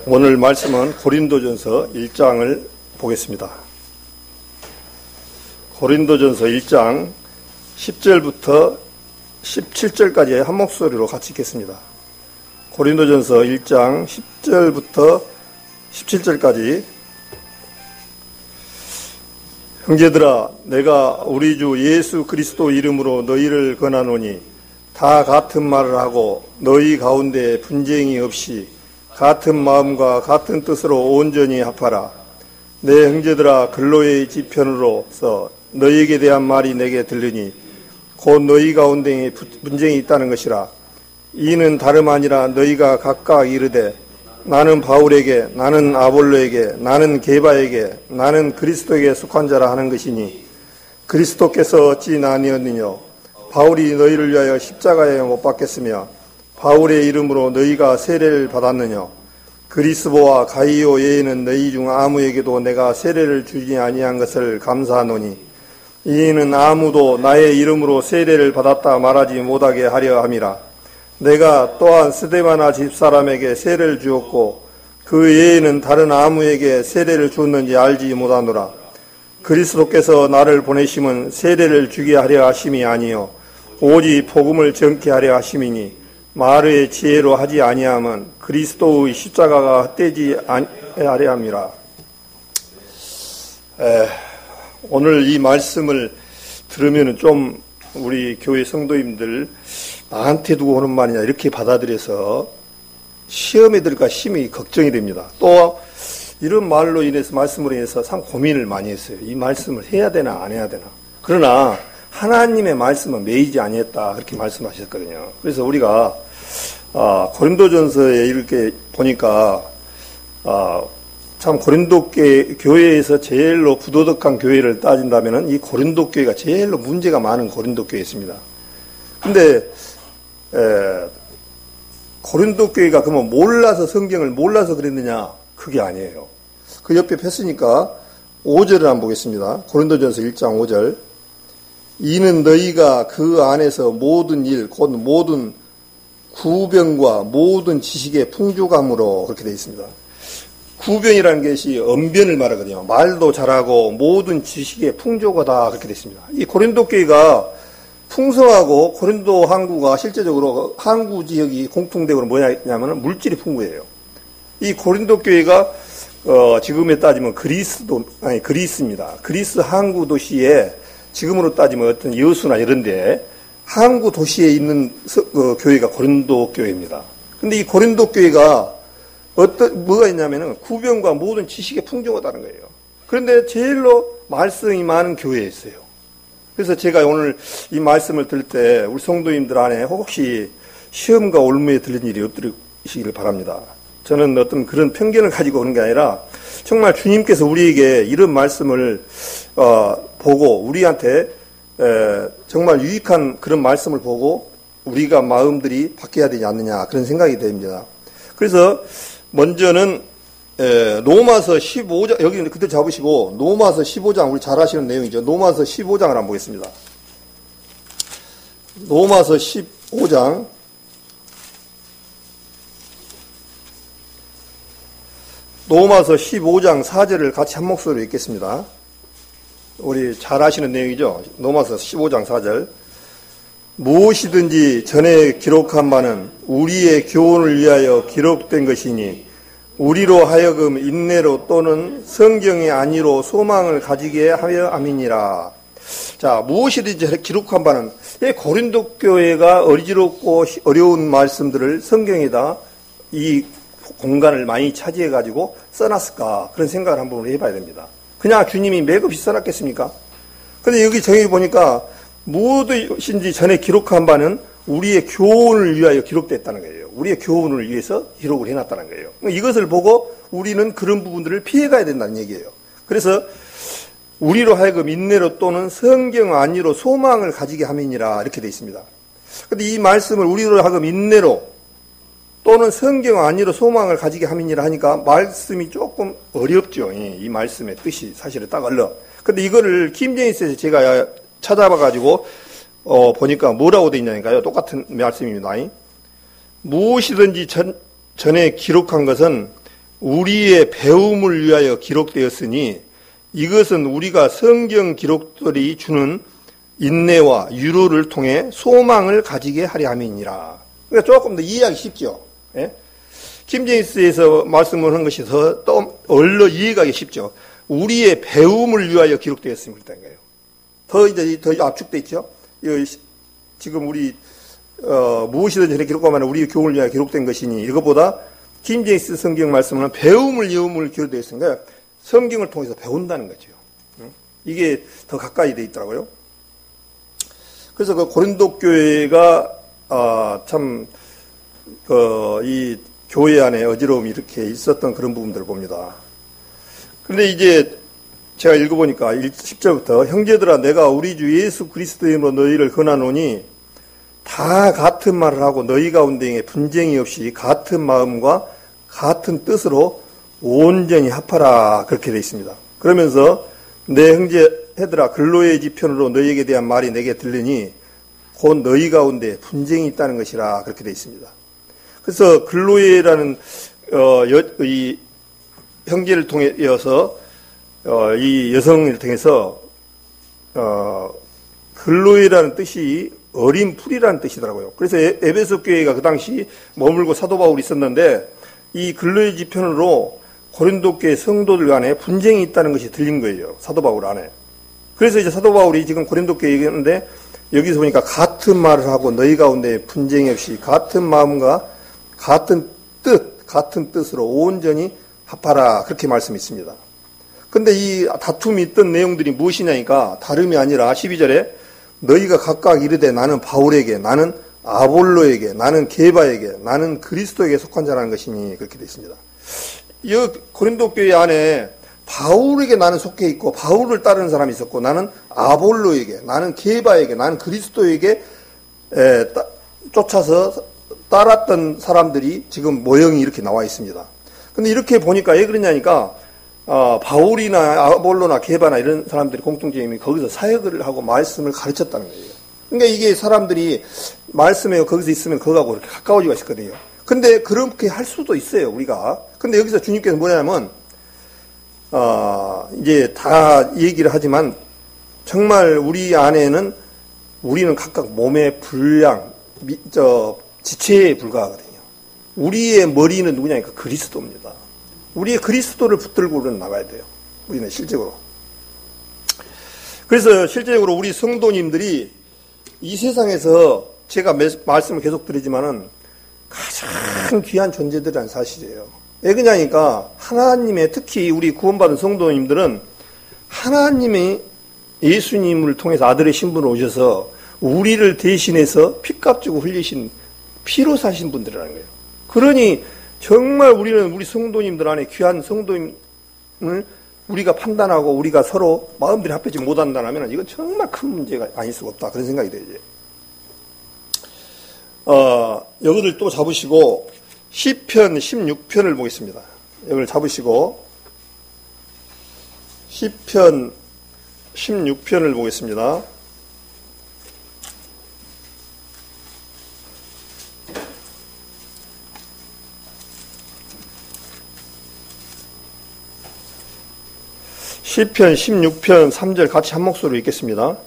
오늘 말씀은 고린도전서 1장을 보겠습니다. 고린도전서 1장 10절부터 17절까지 한 목소리로 같이 읽겠습니다. 고린도전서 1장 10절부터 17절까지. 형제들아, 내가 우리 주 예수 그리스도 이름으로 너희를 권하노니 다 같은 말을 하고 너희 가운데 분쟁이 없이 같은 마음과 같은 뜻으로 온전히 합하라. 내 형제들아, 근로의 지편으로서 너희에게 대한 말이 내게 들리니 곧 너희 가운데 분쟁이 있다는 것이라. 이는 다름 아니라 너희가 각각 이르되 나는 바울에게, 나는 아볼로에게, 나는 게바에게, 나는 그리스도에게 속한 자라 하는 것이니 그리스도께서 어찌 나뉘었느냐. 바울이 너희를 위하여 십자가에 못 박혔으며 바울의 이름으로 너희가 세례를 받았느냐. 그리스보와 가이오 외에는 너희 중 아무에게도 내가 세례를 주지 아니한 것을 감사하노니 이는 아무도 나의 이름으로 세례를 받았다 말하지 못하게 하려 함이라. 내가 또한 스데바나 집사람에게 세례를 주었고 그 외에는 다른 아무에게 세례를 주었는지 알지 못하노라. 그리스도께서 나를 보내심은 세례를 주게 하려 하심이 아니요 오직 복음을 전케 하려 하심이니 말의 지혜로 하지 아니함은 그리스도의 십자가가 헛되지 아니하려 함이라. 오늘 이 말씀을 들으면 좀 우리 교회 성도님들 나한테 두고 오는 말이냐 이렇게 받아들여서 시험에 들까 심히 걱정이 됩니다. 또 이런 말로 인해서 말씀으로 인해서 참 고민을 많이 했어요. 이 말씀을 해야 되나 안 해야 되나. 그러나 하나님의 말씀은 매이지 아니했다 그렇게 말씀하셨거든요. 그래서 우리가 고린도전서에 이렇게 보니까 참 고린도 교회에서 제일로 부도덕한 교회를 따진다면은 이 고린도 교회가 제일로 문제가 많은 고린도 교회였습니다. 근데 고린도 교회가 그러면 몰라서 성경을 몰라서 그랬느냐? 그게 아니에요. 그 옆에 폈으니까 5절을 한번 보겠습니다. 고린도전서 1장 5절. 이는 너희가 그 안에서 모든 일, 곧 모든 구변과 모든 지식의 풍족함으로 그렇게 되어 있습니다. 구변이라는 것이 언변을 말하거든요. 말도 잘하고 모든 지식의 풍족하다 그렇게 되어 있습니다. 이 고린도 교회가 풍성하고 고린도 항구가 실제적으로 항구 지역이 공통적으로 뭐냐면 물질이 풍부해요. 이 고린도 교회가 지금에 따지면 그리스입니다. 그리스 항구 도시에 지금으로 따지면 어떤 여수나 이런데 항구 도시에 있는 교회가 고린도 교회입니다. 근데 이 고린도 교회가 뭐가 있냐면은 구변과 모든 지식에 풍족하다는 거예요. 그런데 제일로 말씀이 많은 교회였어요. 그래서 제가 오늘 이 말씀을 들을 때 우리 성도님들 안에 혹시 시험과 올무에 들린 일이 없으시기를 바랍니다. 저는 어떤 그런 편견을 가지고 오는 게 아니라 정말 주님께서 우리에게 이런 말씀을 보고 우리한테 정말 유익한 그런 말씀을 보고 우리가 마음들이 바뀌어야 되지 않느냐 그런 생각이 됩니다. 그래서 먼저는 로마서 15장, 여기 그때 잡으시고 로마서 15장 우리 잘 아시는 내용이죠. 로마서 15장을 한번 보겠습니다. 로마서 15장 로마서 15장 4절을 같이 한 목소리로 읽겠습니다. 우리 잘 아시는 내용이죠. 로마서 15장 4절. 무엇이든지 전에 기록한 바는 우리의 교훈을 위하여 기록된 것이니 우리로 하여금 인내로 또는 성경이 아니로 소망을 가지게 하여 함이니라. 자, 무엇이든지 기록한 바는 고린도 교회가 어리지럽고 어려운 말씀들을 성경에다 이 공간을 많이 차지해 가지고 써놨을까 그런 생각을 한번 해봐야 됩니다. 그냥 주님이 맥없이 써놨겠습니까? 근데 여기 정의 보니까 무엇인지 전에 기록한 바는 우리의 교훈을 위하여 기록됐다는 거예요. 우리의 교훈을 위해서 기록을 해놨다는 거예요. 이것을 보고 우리는 그런 부분들을 피해가야 된다는 얘기예요. 그래서 우리로 하여금 인내로 또는 성경 아니로 소망을 가지게 함이니라 이렇게 되어 있습니다. 그런데 이 말씀을 우리로 하여금 인내로 또는 성경 아니로 소망을 가지게 함이니라 하니까 말씀이 조금 어렵죠. 이 말씀의 뜻이 사실은 딱 얼러. 근데 이거를 김제니스에서 제가 찾아봐가지고 보니까 뭐라고 되어 있냐니까요. 똑같은 말씀입니다. 무엇이든지 전에 기록한 것은 우리의 배움을 위하여 기록되었으니 이것은 우리가 성경 기록들이 주는 인내와 유로를 통해 소망을 가지게 하려 함이니라. 그러니까 조금 더 이해하기 쉽죠. 예? 킴제임스에서 말씀을 한 것이 더 얼러 이해가기 쉽죠. 우리의 배움을 위하여 기록되었습니다. 더 압축되어 있죠. 지금 우리 무엇이든 전에 기록하면 우리의 교훈을 위하여 기록된 것이니 이것보다 킴제임스 성경 말씀은 배움을 기록되어 있으니까 성경을 통해서 배운다는 거죠. 이게 더 가까이 돼 있더라고요. 그래서 그 고린도 교회가 이 교회 안에 어지러움이 이렇게 있었던 그런 부분들을 봅니다. 그런데 이제 제가 읽어보니까 10절부터 형제들아 내가 우리 주 예수 그리스도의 이름으로 너희를 권하노니 다 같은 말을 하고 너희 가운데에 분쟁이 없이 같은 마음과 같은 뜻으로 온전히 합하라 그렇게 되어 있습니다. 그러면서 내 형제들아 근로의 지편으로 너희에게 대한 말이 내게 들리니 곧 너희 가운데 분쟁이 있다는 것이라 그렇게 되어 있습니다. 그래서 근로회라는 이 형제를 통해서 이 여성을 통해서 근로회라는 뜻이 어린 풀이라는 뜻이더라고요. 그래서 에베소 교회가 그 당시 머물고 사도 바울이 있었는데 이 근로회 지편으로 고린도 교회 성도들 간에 분쟁이 있다는 것이 들린 거예요. 사도 바울 안에. 그래서 이제 사도 바울이 지금 고린도 교회에 있는데 여기서 보니까 같은 말을 하고 너희 가운데 분쟁이 없이 같은 마음과 같은 뜻으로 온전히 합하라 그렇게 말씀이 있습니다. 근데 이 다툼이 있던 내용들이 무엇이냐니까 다름이 아니라 12절에 너희가 각각 이르되 나는 바울에게 나는 아볼로에게 나는 게바에게 나는 그리스도에게 속한 자라는 것이니 그렇게 되어 있습니다. 이 고린도 교회 안에 바울에게 나는 속해 있고 바울을 따르는 사람이 있었고 나는 아볼로에게 나는 게바에게 나는 그리스도에게 쫓아서 따랐던 사람들이 지금 모형이 이렇게 나와 있습니다. 근데 이렇게 보니까 왜 그러냐니까 바울이나 아볼로나 게바나 이런 사람들이 공통점이 거기서 사역을 하고 말씀을 가르쳤다는 거예요. 그러니까 이게 사람들이 말씀에 거기서 있으면 그거하고 이렇게 가까워지고 있거든요. 근데 그렇게 할 수도 있어요, 우리가. 근데 여기서 주님께서 뭐냐면 이제 다 얘기를 하지만 정말 우리 안에는 우리는 각각 몸의 분량, 지체에 불과하거든요. 우리의 머리는 누구냐니까 그리스도입니다. 우리의 그리스도를 붙들고 우리는 나가야 돼요. 우리는 실제로. 그래서 실제적으로 우리 성도님들이 이 세상에서 제가 말씀을 계속 드리지만은 가장 귀한 존재들이라는 사실이에요. 왜 그러냐니까 하나님의 특히 우리 구원받은 성도님들은 하나님이 예수님을 통해서 아들의 신분으로 오셔서 우리를 대신해서 피값 주고 흘리신 피로 사신 분들이라는 거예요. 그러니 정말 우리는 우리 성도님들 안에 귀한 성도님을 우리가 판단하고 우리가 서로 마음들이 합해지 못한다면 이건 정말 큰 문제가 아닐 수가 없다. 그런 생각이 되죠. 여기를 또 잡으시고 시편 16편을 보겠습니다. 여기를 잡으시고 시편 16편을 보겠습니다. 시편 16편 3절 같이 한 목소리로 읽겠습니다.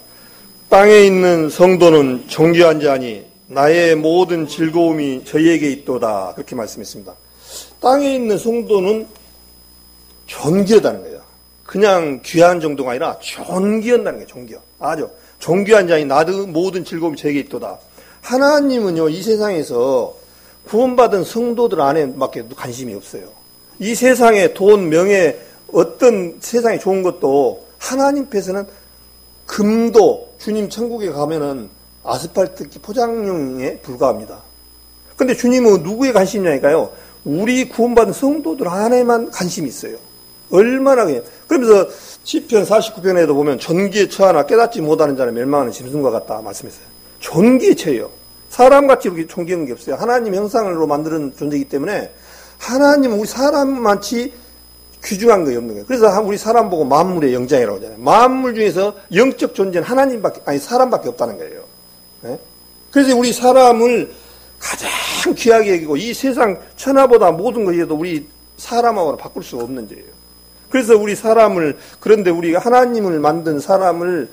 땅에 있는 성도는 존귀한 자니 나의 모든 즐거움이 저희에게 있도다. 그렇게 말씀했습니다. 땅에 있는 성도는 존귀하다는 거예요. 그냥 귀한 정도가 아니라 존귀한다는 거예요. 존귀. 아주 존귀한 자니 나의 모든 즐거움이 저에게 있도다. 하나님은요, 이 세상에서 구원받은 성도들 안에밖에 관심이 없어요. 이 세상에 돈, 명예, 어떤 세상에 좋은 것도 하나님께서는 금도 주님 천국에 가면은 아스팔트 포장용에 불과합니다. 근데 주님은 누구에 관심이냐니까요? 우리 구원받은 성도들 안에만 관심이 있어요. 얼마나 그냥. 그러면서 시편 49편에도 보면 존귀에 처하나 깨닫지 못하는 자는 멸망하는 짐승과 같다 말씀했어요. 존귀에 처해요. 사람같이 이렇게 존귀한 게 없어요. 하나님 형상으로 만드는 존재이기 때문에 하나님은 우리 사람만치 귀중한 거 없는 거예요. 그래서 우리 사람 보고 만물의 영장이라고 하잖아요. 만물 중에서 영적 존재는 하나님밖에, 아니, 사람밖에 없다는 거예요. 네? 그래서 우리 사람을 가장 귀하게 여기고 이 세상 천하보다 모든 것에도 우리 사람하고는 바꿀 수 없는 죄예요. 그래서 우리 사람을, 그런데 우리가 하나님을 만든 사람을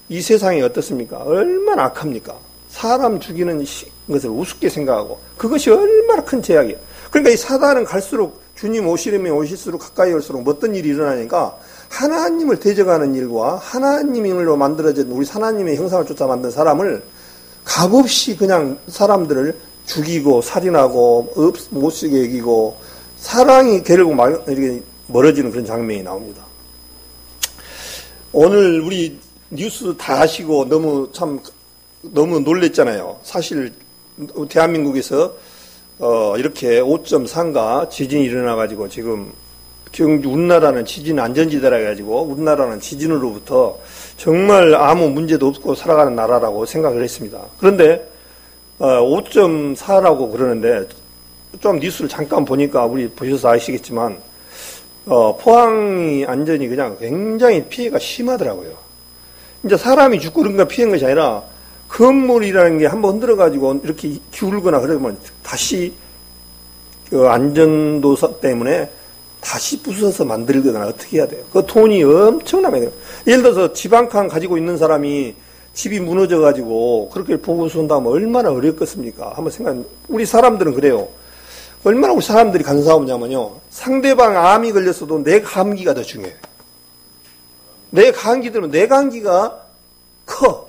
이 세상에 어떻습니까? 얼마나 악합니까? 사람 죽이는 것을 우습게 생각하고 그것이 얼마나 큰 죄악이에요. 그러니까 이 사단은 갈수록 주님 오시려면 오실수록 가까이 올수록 어떤 일이 일어나니까 하나님을 대적하는 일과 하나님으로 만들어진 우리 하나님의 형상을 쫓아 만든 사람을 값없이 그냥 사람들을 죽이고 살인하고 못쓰게 여기고 사랑이 결국 이렇게 멀어지는 그런 장면이 나옵니다. 오늘 우리 뉴스 다 아시고 너무 놀랬잖아요. 사실 대한민국에서 이렇게 5.3가 지진이 일어나가지고 지금 우리나라는 지진 안전지대라 해가지고 우리나라는 지진으로부터 정말 아무 문제도 없고 살아가는 나라라고 생각을 했습니다. 그런데 5.4라고 그러는데 좀 뉴스를 잠깐 보니까 우리 보셔서 아시겠지만 포항이 안전이 그냥 굉장히 피해가 심하더라고요. 이제 사람이 죽고 그런 거 피한 것이 아니라 건물이라는 게 한번 흔들어가지고 이렇게 기울거나 그러면 다시 그 안전도사 때문에 다시 부숴서 만들거나 어떻게 해야 돼요? 그 돈이 엄청나게 돼요. 예를 들어서 집 한 칸 가지고 있는 사람이 집이 무너져가지고 그렇게 보고서 온다면 얼마나 어렵겠습니까? 한번 우리 사람들은 그래요. 얼마나 우리 사람들이 간사하냐면요. 상대방 암이 걸렸어도 내 감기가 더 중요해요. 내 감기 들면 내 감기가 커.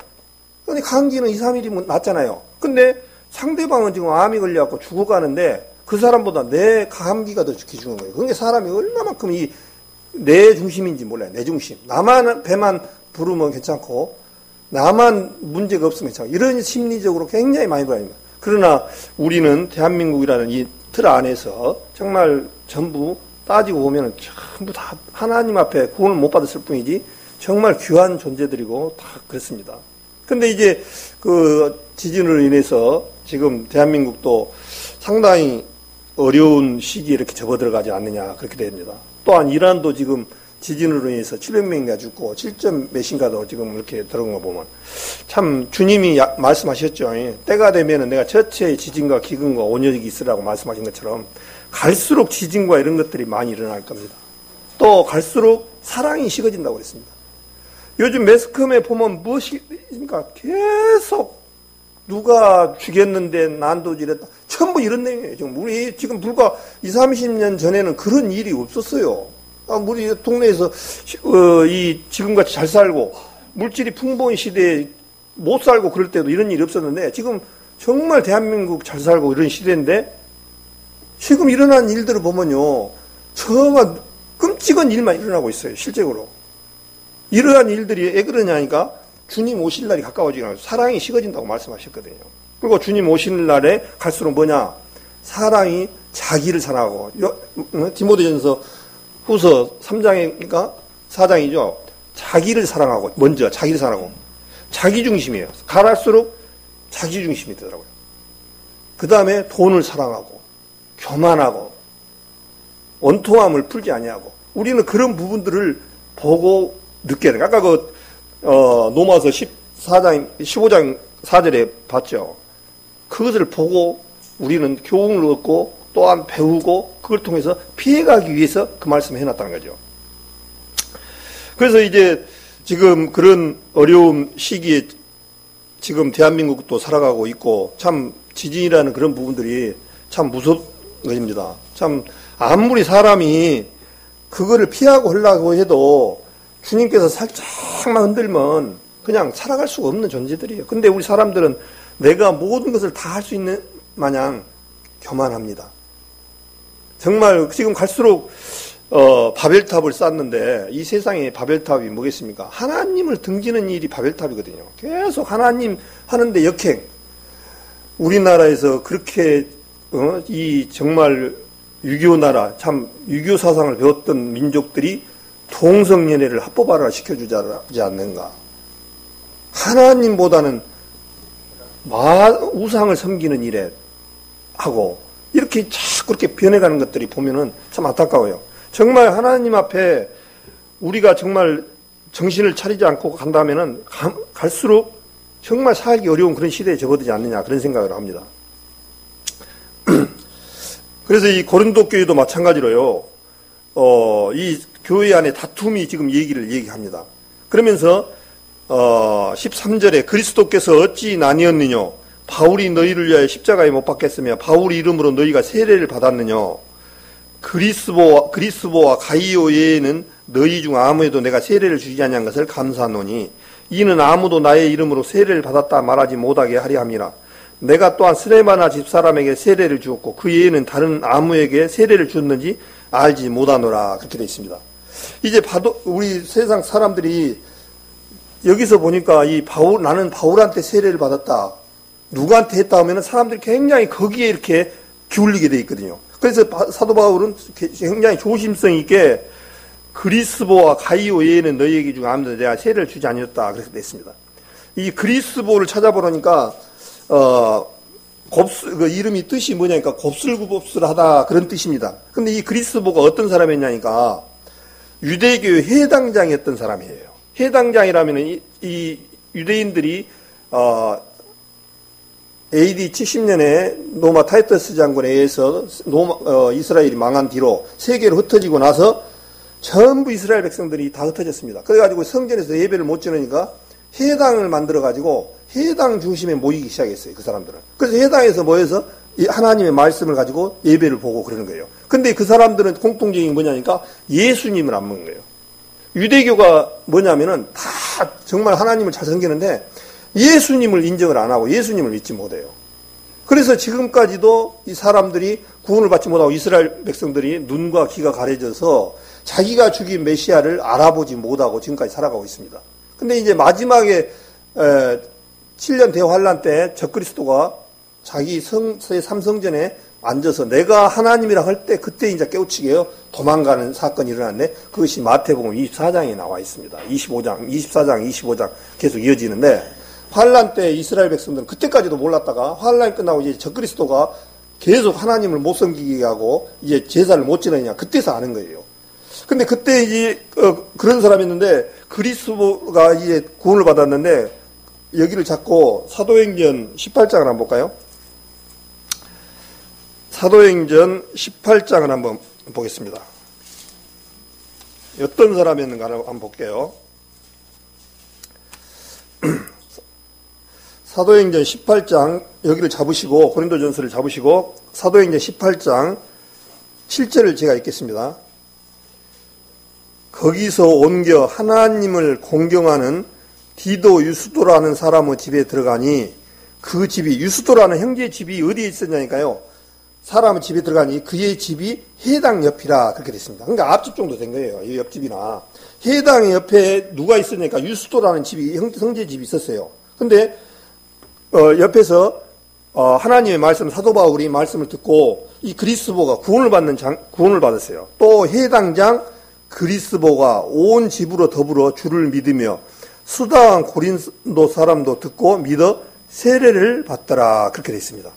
근데 감기는 2, 3일이면 낫잖아요. 근데 상대방은 지금 암이 걸려갖고 죽어가는데 그 사람보다 내 감기가 더 죽는 거예요. 그러니까 사람이 얼마만큼 내 중심인지 몰라요. 내 중심. 나만 배만 부르면 괜찮고 나만 문제가 없으면 괜찮고 이런 심리적으로 굉장히 많이 보입니다. 그러나 우리는 대한민국이라는 이 틀 안에서 정말 전부 따지고 보면 전부 다 하나님 앞에 구원을 못 받았을 뿐이지 정말 귀한 존재들이고 다 그렇습니다. 근데 이제 그 지진으로 인해서 지금 대한민국도 상당히 어려운 시기에 이렇게 접어들어가지 않느냐 그렇게 됩니다. 또한 이란도 지금 지진으로 인해서 700명이나 죽고 7점 몇인가도 지금 이렇게 들어간 거 보면 참 주님이 말씀하셨죠. 때가 되면은 내가 처체의 지진과 기근과 온역이 있으라고 말씀하신 것처럼 갈수록 지진과 이런 것들이 많이 일어날 겁니다. 또 갈수록 사랑이 식어진다고 그랬습니다. 요즘 매스컴에 보면 무엇이니까 계속 누가 죽였는데 난도질했다. 전부 이런 내용이에요. 지금 불과 20, 30년 전에는 그런 일이 없었어요. 우리 동네에서 지금같이 잘 살고 물질이 풍부한 시대에 못 살고 그럴 때도 이런 일이 없었는데 지금 정말 대한민국 잘 살고 이런 시대인데 지금 일어난 일들을 보면요. 정말 끔찍한 일만 일어나고 있어요. 실제로. 이러한 일들이 왜 그러냐니까 주님 오실 날이 가까워지고 사랑이 식어진다고 말씀하셨거든요. 그리고 주님 오실 날에 갈수록 뭐냐? 사랑이 자기를 사랑하고 디모데전서 후서 3장이니까 4장이죠. 자기를 사랑하고 먼저 자기를 사랑하고 자기 중심이에요. 갈수록 자기 중심이 되더라고요. 그 다음에 돈을 사랑하고 교만하고 원통함을 풀지 아니하고 우리는 그런 부분들을 보고 느껴야 돼요. 아까 로마서 15장 4절에 봤죠. 그것을 보고 우리는 교훈을 얻고 또한 배우고 그걸 통해서 피해가기 위해서 그 말씀을 해놨다는 거죠. 그래서 이제 지금 그런 어려운 시기에 지금 대한민국도 살아가고 있고 참 지진이라는 그런 부분들이 참 무섭은 것입니다. 참 아무리 사람이 그거를 피하고 하려고 해도 주님께서 살짝만 흔들면 그냥 살아갈 수가 없는 존재들이에요. 근데 우리 사람들은 내가 모든 것을 다 할 수 있는 마냥 교만합니다. 정말 지금 갈수록 바벨탑을 쌓는데 이 세상에 바벨탑이 뭐겠습니까? 하나님을 등지는 일이 바벨탑이거든요. 계속 하나님 하는데 역행. 우리나라에서 그렇게 이 정말 유교 나라 참 유교 사상을 배웠던 민족들이 동성연애를 합법화를 시켜주지 않는가? 하나님보다는 우상을 섬기는 일에 하고 이렇게 자꾸 그렇게 변해가는 것들이 보면은 참 안타까워요. 정말 하나님 앞에 우리가 정말 정신을 차리지 않고 간다면은 갈수록 정말 살기 어려운 그런 시대에 접어들지 않느냐 그런 생각을 합니다. 그래서 이 고린도 교회도 마찬가지로요. 이 교회 안에 다툼이 지금 얘기합니다. 그러면서 13절에 그리스도께서 어찌 나뉘었느냐? 바울이 너희를 위하여 십자가에 못 박혔으며 바울의 이름으로 너희가 세례를 받았느냐? 그리스보와 가이오 외에는 너희 중 아무에도 내가 세례를 주지 아니한 것을 감사하노니 이는 아무도 나의 이름으로 세례를 받았다 말하지 못하게 하려 함이라. 내가 또한 스데바나 집사람에게 세례를 주었고 그 외에는 다른 아무에게 세례를 주었는지 알지 못하노라. 그렇게 되어 있습니다. 이제 우리 세상 사람들이 여기서 보니까 나는 바울한테 세례를 받았다. 누구한테 했다 하면 사람들이 굉장히 거기에 이렇게 기울리게 되어 있거든요. 그래서 사도 바울은 굉장히 조심성 있게 그리스보와 가이오 외에는 너희에게 중 아무도 내가 세례를 주지 아니었다. 그렇게 됐습니다. 이 그리스보를 찾아보니까 그 이름이 뜻이 뭐냐니까 곱슬하다 그런 뜻입니다. 근데 이 그리스보가 어떤 사람이었냐니까 유대교의 해당장이었던 사람이에요. 해당장이라면 이 유대인들이 AD 70년에 로마 타이터스 장군에 의해서 이스라엘이 망한 뒤로 세계로 흩어지고 나서 전부 이스라엘 백성들이 다 흩어졌습니다. 그래가지고 성전에서 예배를 못 지내니까 해당을 만들어가지고 해당 중심에 모이기 시작했어요. 그 사람들은. 그래서 해당에서 모여서 하나님의 말씀을 가지고 예배를 보고 그러는 거예요. 근데 그 사람들은 공통적인 게 뭐냐니까 예수님을 안 먹는 거예요. 유대교가 뭐냐면은 다 정말 하나님을 잘 섬기는데 예수님을 인정을 안 하고 예수님을 믿지 못해요. 그래서 지금까지도 이 사람들이 구원을 받지 못하고 이스라엘 백성들이 눈과 귀가 가려져서 자기가 죽인 메시아를 알아보지 못하고 지금까지 살아가고 있습니다. 근데 이제 마지막에 7년 대환란 때 적그리스도가 자기 삼성전에 앉아서 내가 하나님이라 할 때 그때 이제 깨우치게요 도망가는 사건이 일어났는데 그것이 마태복음 24장에 나와 있습니다. 24장, 25장 계속 이어지는데 환란 때 이스라엘 백성들은 그때까지도 몰랐다가 환란이 끝나고 이제 적그리스도가 계속 하나님을 못 섬기게 하고 이제 제사를 못 지내냐 그때서 아는 거예요. 근데 그때 이제 그런 사람이 있는데 그리스도가 이제 구원을 받았는데 여기를 잡고 사도행전 18장을 한번 볼까요? 사도행전 18장을 한번 보겠습니다. 어떤 사람이었는가 한번 볼게요. 사도행전 18장 여기를 잡으시고 고린도전서를 잡으시고 사도행전 18장 7절을 제가 읽겠습니다. 거기서 옮겨 하나님을 공경하는 디도 유스도라는 사람의 집에 들어가니 그 집이 유스도라는 형제의 집이 어디에 있었냐니까요. 사람의 집에 들어가니 그의 집이 해당 옆이라 그렇게 됐습니다. 그러니까 앞집 정도 된 거예요. 이 옆집이나. 해당의 옆에 누가 있었냐니까 유스도라는 집이 형제 집이 있었어요. 근데 옆에서 하나님의 말씀 사도 바울이 말씀을 듣고 이 그리스보가 구원을 받았어요. 또 해당장 그리스보가 온 집으로 더불어 주를 믿으며 수다한 고린도 사람도 듣고 믿어 세례를 받더라 그렇게 되어 있습니다.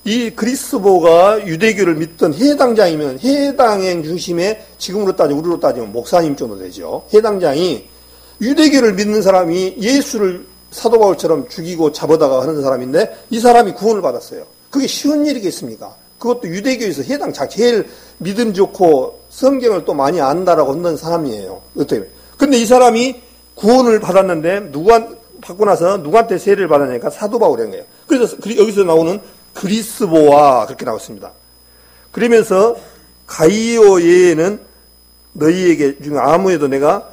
이 그리스보가 유대교를 믿던 해당장이면 해당행 중심에 지금으로 따지면 우리로 따지면 목사님 정도 되죠. 해당장이 유대교를 믿는 사람이 예수를 사도 바울처럼 죽이고 잡아다가 하는 사람인데 이 사람이 구원을 받았어요. 그게 쉬운 일이겠습니까? 그것도 유대교에서 해당장 제일 믿음 좋고 성경을 또 많이 안다라고 하는 사람이에요. 근데 이 사람이 구원을 받았는데 받고 나서 누구한테 세례를 받았냐니까 사도 바울인 거예요. 그래서 여기서 나오는 그리스보와 그렇게 나왔습니다. 그러면서 가이오 외에는 너희에게 중 아무에도 내가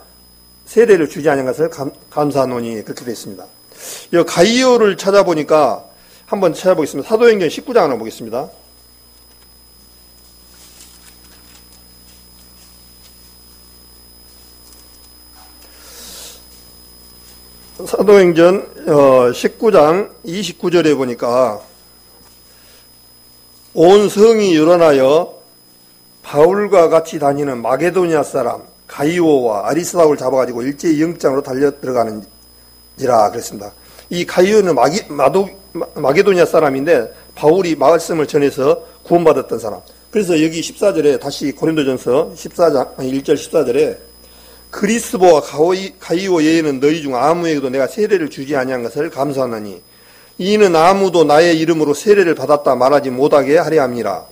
세례를 주지 않은 것을 감사하노니 그렇게 되어 있습니다. 이 가이오를 찾아보니까 한번 찾아보겠습니다. 사도행전 19장 하나 보겠습니다. 사도행전 19장 29절에 보니까 온 성이 일어나여 바울과 같이 다니는 마게도니아 사람 가이오와 아리스다고를 잡아가지고 일제히 영장으로 달려 들어가는지라 그랬습니다. 이 가이오는 마게도니아 사람인데 바울이 말씀을 전해서 구원받았던 사람. 그래서 여기 14절에 다시 고린도전서 14장 1절 14절에 그리스보와 가이오 외에는 너희 중 아무에게도 내가 세례를 주지 아니한 것을 감사하나니 이는 아무도 나의 이름으로 세례를 받았다 말하지 못하게 하려 함이라.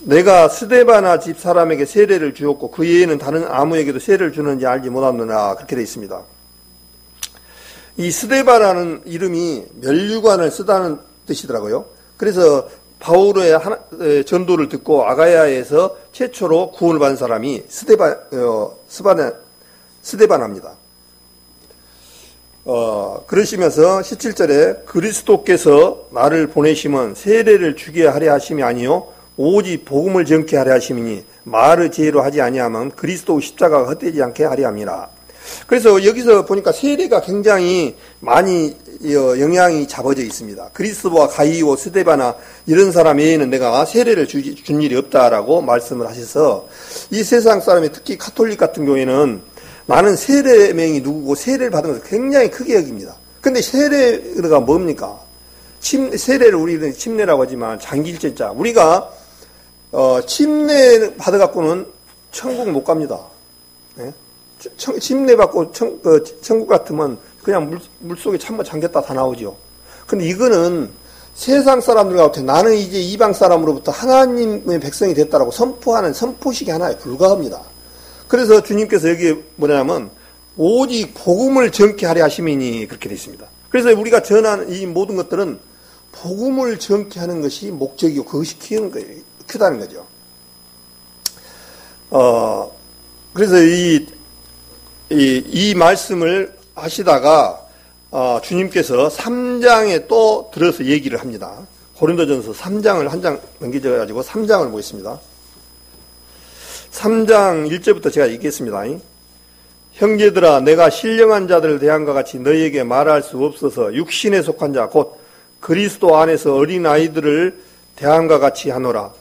내가 스데바나 집 사람에게 세례를 주었고 그 외에는 다른 아무에게도 세례를 주는지 알지 못하느라 그렇게 되어 있습니다. 이 스데바라는 이름이 멸류관을 쓰다는 뜻이더라고요. 그래서 바울의 전도를 듣고 아가야에서 최초로 구원을 받은 사람이 스데바나입니다. 그러시면서 17절에 그리스도께서 나를 보내심은 세례를 주게 하려 하심이 아니요 오직 복음을 전케 하려 하심이니 말의 지혜로 하지 아니하면 그리스도 십자가가 헛되지 않게 하려 함이라. 그래서 여기서 보니까 세례가 굉장히 많이 영향이 잡아져 있습니다. 그리스도와 가이오, 스데바나 이런 사람 외에는 내가 세례를 준 일이 없다라고 말씀을 하셔서 이 세상 사람이 특히 가톨릭 같은 경우에는 나는 세례명이 누구고 세례를 받은 것을 굉장히 크게 여깁니다. 근데 세례가 뭡니까? 세례를 우리는 침례라고 하지만 장기일제자. 우리가 침례 받아갖고는 천국 못 갑니다. 네? 침례 받고 천국 같으면 그냥 물속에 찬물 잠겼다 다 나오죠. 근데 이거는 세상 사람들과 같아 나는 이제 이방 사람으로부터 하나님의 백성이 됐다라고 선포하는 선포식이 하나에 불과합니다. 그래서 주님께서 여기 뭐냐면 오직 복음을 전케 하려 하심이니 그렇게 되어 있습니다. 그래서 우리가 전하는 이 모든 것들은 복음을 전케 하는 것이 목적이고 그것이 크다는 거죠. 그래서 이 말씀을 하시다가 주님께서 3장에 또 들어서 얘기를 합니다. 고린도전서 3장을 한 장 넘겨져가지고 3장을 보겠습니다. 3장 1절부터 제가 읽겠습니다. 형제들아 내가 신령한 자들을 대함과 같이 너희에게 말할 수 없어서 육신에 속한 자 곧 그리스도 안에서 어린 아이들을 대함과 같이 하노라.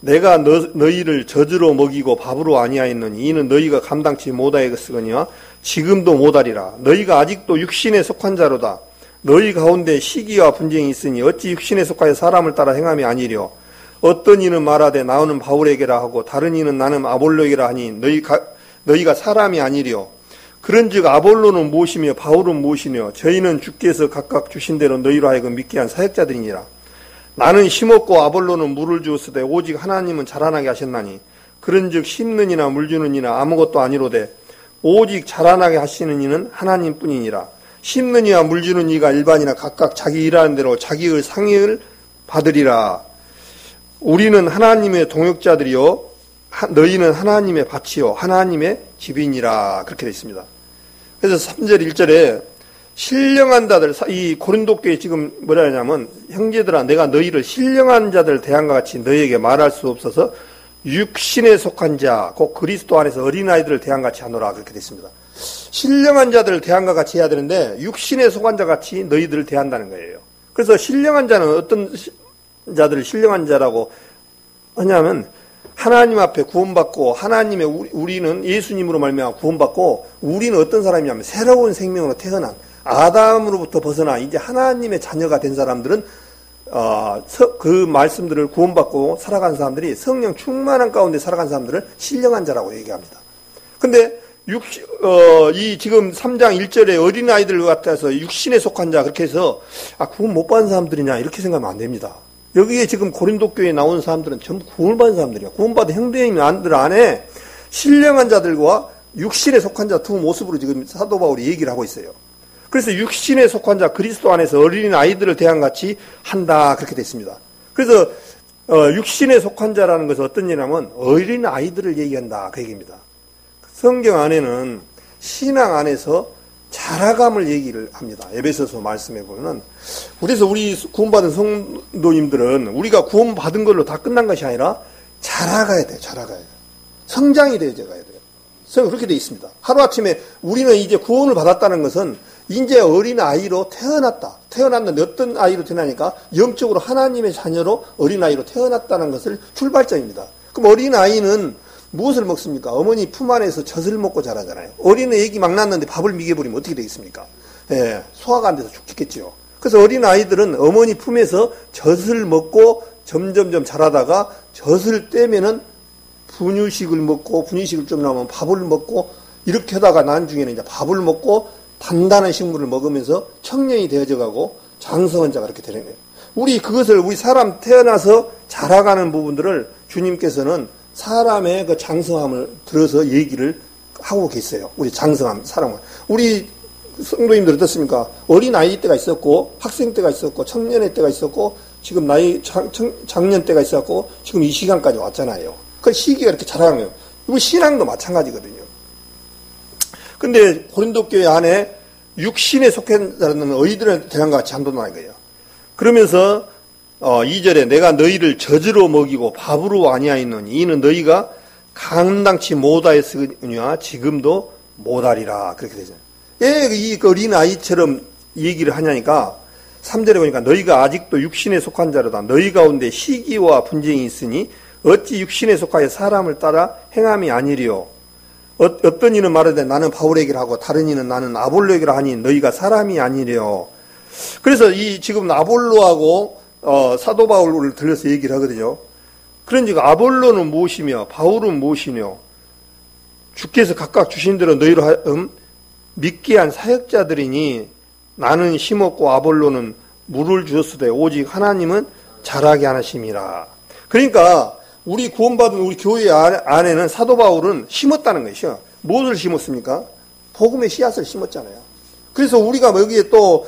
내가 너희를 젖으로 먹이고 밥으로 아니하였느니 이는 너희가 감당치 못하였으거니와 지금도 못하리라. 너희가 아직도 육신에 속한 자로다. 너희 가운데 시기와 분쟁이 있으니 어찌 육신에 속하여 사람을 따라 행함이 아니랴. 어떤 이는 말하되 나는 바울에게라 하고 다른 이는 나는 아볼로에게라 하니 너희가 사람이 아니랴. 그런즉 아볼로는 무엇이며 바울은 무엇이며 저희는 주께서 각각 주신 대로 너희로 하여금 믿게 한 사역자들이니라. 나는 심었고 아볼로는 물을 주었으되 오직 하나님은 자라나게 하셨나니 그런즉 심는 이나 물 주는 이나 아무것도 아니로되 오직 자라나게 하시는 이는 하나님뿐이니라. 심는 이와 물 주는 이가 일반이나 각각 자기 일하는 대로 자기의 상을 받으리라. 우리는 하나님의 동역자들이요 너희는 하나님의 밭이요 하나님의 집이니라. 그렇게 되어 있습니다. 그래서 3절 1절에 신령한 자들, 이 고린도 교회 지금 뭐라 하냐면 형제들아 내가 너희를 신령한 자들 대함과 같이 너희에게 말할 수 없어서 육신에 속한 자, 곧 그리스도 안에서 어린아이들을 대함과 같이 하노라. 그렇게 됐습니다. 신령한 자들을 대함과 같이 해야 되는데 육신에 속한 자 같이 너희들을 대한다는 거예요. 그래서 신령한 자는 어떤 자들을 신령한 자라고 하냐면 하나님 앞에 구원받고 하나님의 우리는 예수님으로 말미암아 구원받고 우리는 어떤 사람이냐면 새로운 생명으로 태어난 아담으로부터 벗어나 이제 하나님의 자녀가 된 사람들은 그 말씀들을 구원받고 살아간 사람들이 성령 충만한 가운데 살아간 사람들을 신령한 자라고 얘기합니다. 근데 이 지금 3장 1절에 어린아이들 같아서 육신에 속한 자 그렇게 해서 구원 못 받은 사람들이냐 이렇게 생각하면 안 됩니다. 여기에 지금 고린도 교회에 나온 사람들은 전부 구원을 받은 사람들이야. 구원받은 형제님들 안에 신령한 자들과 육신에 속한 자 두 모습으로 지금 사도 바울이 얘기를 하고 있어요. 그래서 육신에 속한 자 그리스도 안에서 어린 아이들을 대함같이 한다 그렇게 됐습니다. 그래서 육신에 속한 자라는 것은 어떤 얘기냐면 어린 아이들을 얘기한다 그 얘기입니다. 성경 안에는 신앙 안에서 자라감을 얘기를 합니다. 에베소서 말씀해 보면은 그래서 우리 구원받은 성도님들은 우리가 구원받은 걸로 다 끝난 것이 아니라 자라가야 돼요. 자라가야 돼요. 성장이 되어져야 돼요. 그렇게 되어 있습니다. 하루아침에 우리는 이제 구원을 받았다는 것은 이제 어린 아이로 태어났다. 태어났는데 어떤 아이로 태어나니까 영적으로 하나님의 자녀로 어린 아이로 태어났다는 것을 출발점입니다. 그럼 어린 아이는 무엇을 먹습니까? 어머니 품 안에서 젖을 먹고 자라잖아요. 어린애 애기 막 낳았는데 밥을 미개버리면 어떻게 되겠습니까? 예, 소화가 안 돼서 죽겠죠. 그래서 어린 아이들은 어머니 품에서 젖을 먹고 점점점 자라다가 젖을 떼면은 분유식을 먹고 분유식을 좀 나오면 밥을 먹고 이렇게 하다가 나중에는 이제 밥을 먹고 단단한 식물을 먹으면서 청년이 되어져 가고 장성한 자가 그렇게 되는 거예요. 우리 사람 태어나서 자라가는 부분들을 주님께서는 사람의 그 장성함을 들어서 얘기를 하고 계세요. 우리 장성함, 사람을. 우리 성도님들 어떻습니까? 어린아이 때가 있었고, 학생 때가 있었고, 청년의 때가 있었고, 지금 장년 때가 있었고, 지금 이 시간까지 왔잖아요. 그 시기가 이렇게 자라는 거예요. 우리 신앙도 마찬가지거든요. 근데 고린도 교회 안에 육신에 속한 자는 너희들을 대장과 같이 한도나는 거예요. 그러면서 2절에 내가 너희를 젖으로 먹이고 밥으로 아니하였노니 이는 너희가 감당치 못하였으니와 지금도 못하리라. 그렇게 되죠. 왜 이 어린아이처럼 얘기를 하냐니까 3절에 보니까 너희가 아직도 육신에 속한 자로다. 너희 가운데 시기와 분쟁이 있으니 어찌 육신에 속하여 사람을 따라 행함이 아니리요. 어떤 이는 말하되 나는 바울에게를 하고 다른 이는 나는 아볼로에게를 하니 너희가 사람이 아니래요. 그래서 이 지금 아볼로하고 사도 바울을 들려서 얘기를 하거든요. 그런즉 아볼로는 무엇이며 바울은 무엇이뇨? 주께서 각각 주신 대로 너희로 믿게 한 사역자들이니 나는 심었고 아볼로는 물을 주었으되 오직 하나님은 자라게 하심이라. 그러니까 우리 구원받은 우리 교회 안에는 사도 바울은 심었다는 것이요. 무엇을 심었습니까? 복음의 씨앗을 심었잖아요. 그래서 우리가 여기에 또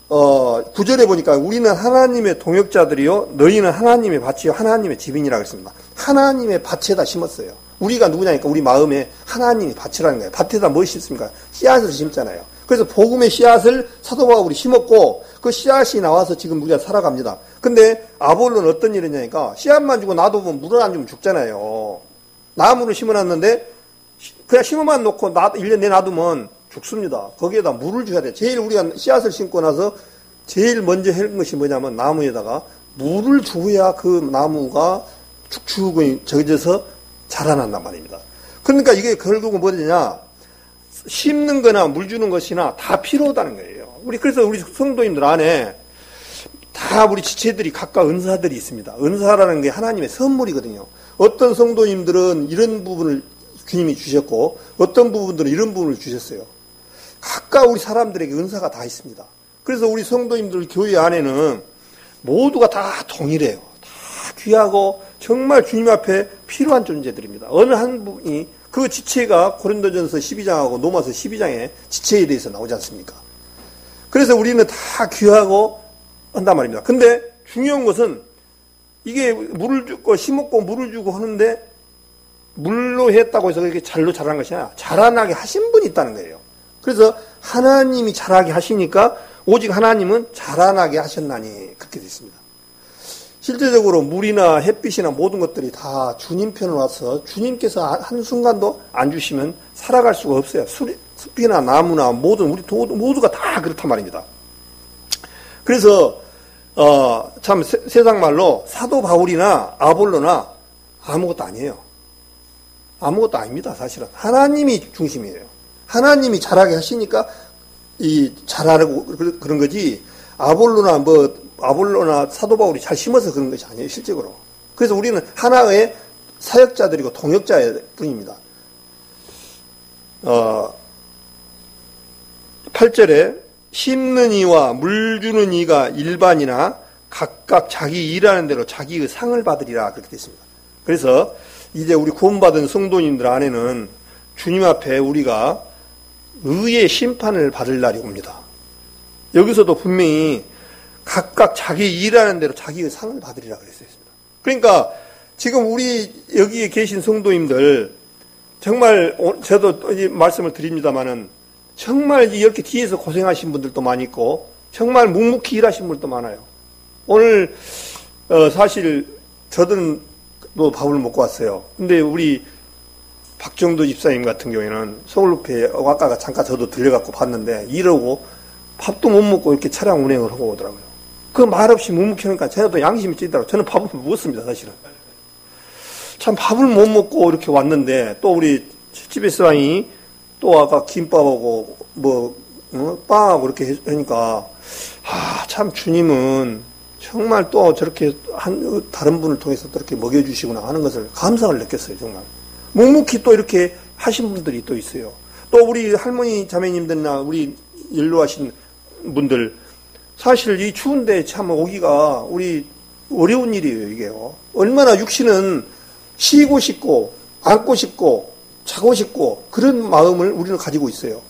9절에 보니까 우리는 하나님의 동역자들이요 너희는 하나님의 밭이요 하나님의 집인이라고 했습니다. 하나님의 밭에다 심었어요. 우리가 누구냐니까 우리 마음에 하나님이 밭이라는 거예요. 밭에다 뭘 심습니까? 씨앗을 심잖아요. 그래서 복음의 씨앗을 사도 바울이 심었고 그 씨앗이 나와서 지금 우리가 살아갑니다. 근데 아볼로는 어떤 일이냐니까 씨앗만 주고 놔두면 물을 안 주면 죽잖아요. 나무를 심어놨는데 그냥 심어만 놓고 1년 내 놔두면 죽습니다. 거기에다 물을 줘야 돼. 제일 우리가 씨앗을 심고 나서 제일 먼저 할 것이 뭐냐면 나무에다가 물을 줘야 그 나무가 축축이 젖어서 자라난단 말입니다. 그러니까 이게 결국은 뭐냐? 심는 거나 물 주는 것이나 다 필요하다는 거예요. 그래서 우리 성도님들 안에 다 우리 지체들이 각각 은사들이 있습니다. 은사라는 게 하나님의 선물이거든요. 어떤 성도님들은 이런 부분을 주님이 주셨고 어떤 부분들은 이런 부분을 주셨어요. 각각 우리 사람들에게 은사가 다 있습니다. 그래서 우리 성도님들 교회 안에는 모두가 다 동일해요. 다 귀하고 정말 주님 앞에 필요한 존재들입니다. 어느 한 분이 그 지체가 고린도전서 12장하고 로마서 12장에 지체에 대해서 나오지 않습니까? 그래서 우리는 다 귀하고 한단 말입니다. 근데 중요한 것은 이게 물을 주고 심었고 물을 주고 하는데 물로 했다고 해서 이렇게 잘로 자라는 것이 아니라 자라나게 하신 분이 있다는 거예요. 그래서 하나님이 자라게 하시니까 오직 하나님은 자라나게 하셨나니 그렇게 되어 있습니다. 실제적으로 물이나 햇빛이나 모든 것들이 다 주님 편으로 와서 주님께서 한순간도 안 주시면 살아갈 수가 없어요. 숲이나 나무나 모든 우리 모두가 다 그렇단 말입니다. 그래서 참 세상 말로 사도 바울이나 아볼로나 아무것도 아니에요. 아무것도 아닙니다. 사실은 하나님이 중심이에요. 하나님이 자라게 하시니까 자라고 그런 거지. 아볼로나 사도 바울이 잘 심어서 그런 것이 아니에요, 실제로. 그래서 우리는 하나의 사역자들이고 동역자일 뿐입니다. 8절에 심는 이와 물 주는 이가 일반이나 각각 자기 일하는 대로 자기의 상을 받으리라 그렇게 되어 있습니다. 그래서 이제 우리 구원받은 성도님들 안에는 주님 앞에 우리가 의의 심판을 받을 날이 옵니다. 여기서도 분명히 각각 자기 일하는 대로 자기의 상을 받으리라 그랬습니다. 그러니까 지금 우리 여기에 계신 성도님들 정말 저도 이 말씀을 드립니다마는 정말 이렇게 뒤에서 고생하신 분들도 많이 있고 정말 묵묵히 일하신 분들도 많아요. 오늘 사실 저는 또 밥을 먹고 왔어요. 근데 우리 박정도 집사님 같은 경우에는 서울숲에 아까 잠깐 저도 들려갖고 봤는데 이러고 밥도 못 먹고 이렇게 차량 운행을 하고 오더라고요. 그 말없이 묵묵히 하니까 저도 양심이 찌더라고요. 저는 밥을 못 먹었습니다, 사실은. 참 밥을 못 먹고 이렇게 왔는데 또 우리 집에서왕이 또 아까 김밥하고 빵하고 이렇게 하니까 참 주님은 정말 또 저렇게 다른 분을 통해서 또 이렇게 먹여주시구나 하는 것을 감사를 느꼈어요, 정말. 묵묵히 또 이렇게 하신 분들이 또 있어요. 또 우리 할머니 자매님들이나 우리 연로하신 분들 사실 이 추운데 참 오기가 우리 어려운 일이에요, 이게요. 얼마나 육신은 쉬고 싶고, 앉고 싶고, 자고 싶고, 그런 마음을 우리는 가지고 있어요.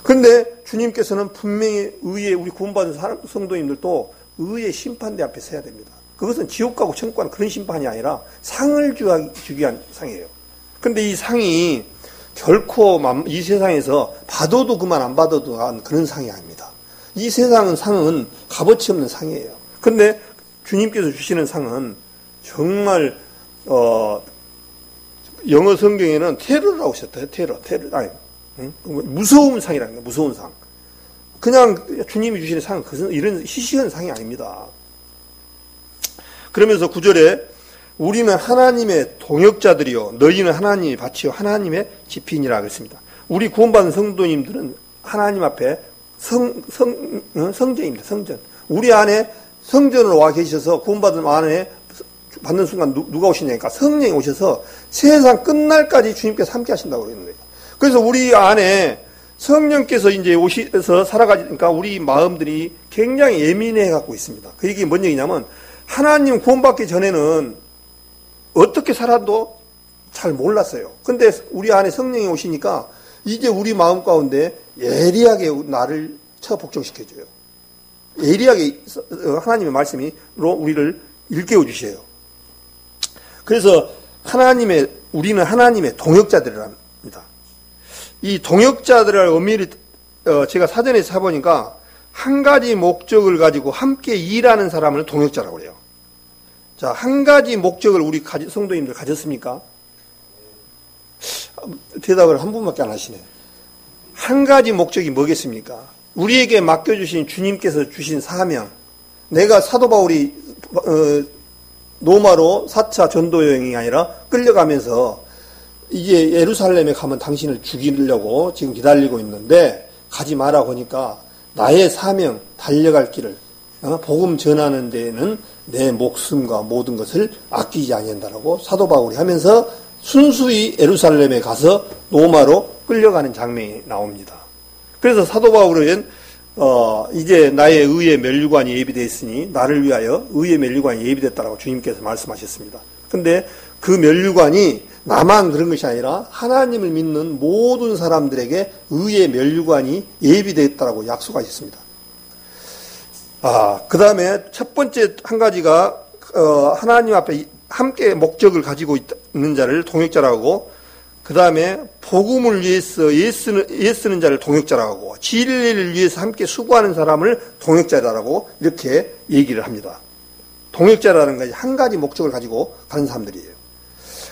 그런데 주님께서는 분명히 의에, 우리 구원받은 성도님들도 의의 심판대 앞에 서야 됩니다. 그것은 지옥 가고 천국 가는 그런 심판이 아니라 상을 주기 위한 상이에요. 그런데 이 상이 결코 이 세상에서 받아도 그만 안 받아도 그런 상이 아닙니다. 이 세상은 상은 값어치 없는 상이에요. 그런데 주님께서 주시는 상은 정말 영어 성경에는 테러라고 하셨대요. 테러 아니 무서운 상이라는 거예요. 무서운 상. 그냥 주님이 주시는 상은 이런 시시한 상이 아닙니다. 그러면서 9절에 우리는 하나님의 동역자들이요 너희는 하나님의 밭이요 하나님의 지핀이라 그랬습니다. 우리 구원받은 성도님들은 하나님 앞에 성전입니다. 성전. 우리 안에 성전으로 와 계셔서 구원받은 안에 받는 순간 누가 오시냐니까 성령이 오셔서 세상 끝날까지 주님께서 함께 하신다고 그러는 거예요. 그래서 우리 안에 성령께서 이제 오셔서 살아가니까 우리 마음들이 굉장히 예민해 갖고 있습니다. 그 얘기 뭔 얘기냐면 하나님 구원받기 전에는 어떻게 살아도 잘 몰랐어요. 근데 우리 안에 성령이 오시니까 이제 우리 마음 가운데 예리하게 나를 복종시켜줘요. 예리하게 하나님의 말씀으로 우리를 일깨워 주셔요. 그래서 우리는 하나님의 동역자들이랍니다. 이 동역자들의 의미를 제가 사전에 찾아보니까 한 가지 목적을 가지고 함께 일하는 사람을 동역자라고 그래요. 자, 한 가지 목적을 우리 성도님들 가졌습니까? 대답을 한 분밖에 안 하시네. 한 가지 목적이 뭐겠습니까? 우리에게 맡겨주신 주님께서 주신 사명. 내가 사도 바울이 로마로 4차 전도 여행이 아니라 끌려가면서 이제 예루살렘에 가면 당신을 죽이려고 지금 기다리고 있는데 가지 마라고 하니까 나의 사명, 달려갈 길을 복음 전하는 데에는 내 목숨과 모든 것을 아끼지 아니한다라고 사도 바울이 하면서 순수히 예루살렘에 가서 로마로 끌려가는 장면이 나옵니다. 그래서 사도 바울은 이제 나의 의의 면류관이 예비되어 있으니 나를 위하여 의의 면류관이 예비됐다라고 주님께서 말씀하셨습니다. 근데 그 면류관이 나만 그런 것이 아니라 하나님을 믿는 모든 사람들에게 의의 면류관이 예비되었다라고 약속하셨습니다. 그 다음에 첫 번째 한 가지가 하나님 앞에 함께 목적을 가지고 있는 자를 동역자라고, 그 다음에 복음을 위해서 애쓰는 자를 동역자라고 하고, 진리를 위해서 함께 수고하는 사람을 동역자라고 이렇게 얘기를 합니다. 동역자라는 것이 한 가지 목적을 가지고 가는 사람들이에요.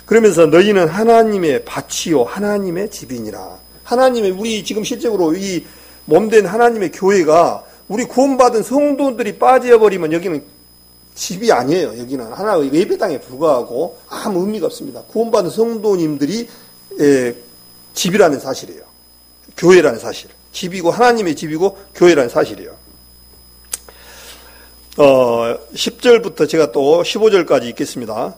그러면서 너희는 하나님의 밭이요 하나님의 집이니라. 우리 지금 실제로 이 몸된 하나님의 교회가 우리 구원받은 성도들이 빠져버리면 여기는 집이 아니에요. 여기는 하나의 예배당에 불과하고 아무 의미가 없습니다. 구원받은 성도님들이 집이라는 사실이에요. 교회라는 사실. 집이고 하나님의 집이고 교회라는 사실이에요. 10절부터 제가 또 15절까지 읽겠습니다.